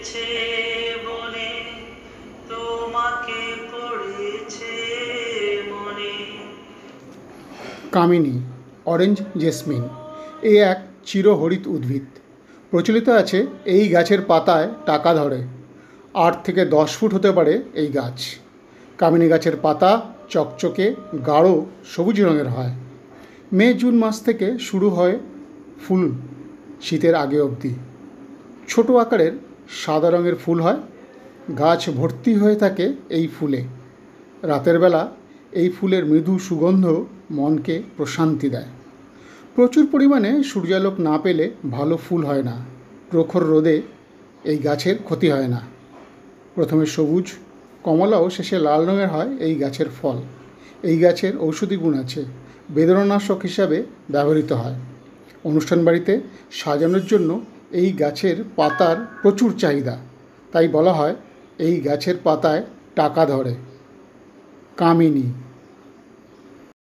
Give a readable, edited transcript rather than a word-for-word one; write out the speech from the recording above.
পড়েছে বনে, তোমাকে পড়েছে মনে। কামিনী, অরেঞ্জ জেসমিন এ এক চিরহরিত উদ্ভিদ। প্রচলিত আছে এই গাছের পাতায় টাকা ধরে। 8 থেকে 10 ফুট হতে পারে এই গাছ। কামিনী গাছের পাতা চকচকে গাঢ় সবুজ রঙের হয়। মে জুন মাস থেকে শুরু হয় ফুল শীতের আগে অবধি। ছোট আকারের সাদা রঙের ফুল হয়। গাছ ভর্তি হয়ে থাকে এই ফুলে। রাতের বেলা এই ফুলের মৃদু সুগন্ধ মনকে প্রশান্তি দেয়। প্রচুর পরিমাণে সূর্যালোক না পেলে ভালো ফুল হয় না। প্রখর রোদে এই গাছের ক্ষতি হয় না। প্রথমে সবুজ, কমলা ও শেষে লাল রঙের হয় এই গাছের ফল। এই গাছের ঔষধি গুণ আছে। বেদনানাশক হিসাবে ব্যবহৃত হয়। অনুষ্ঠান বাড়িতে সাজানোর জন্য এই গাছের পাতার প্রচুর চাহিদা। তাই বলা হয় এই গাছের পাতায় টাকা ধরে। কামিনী।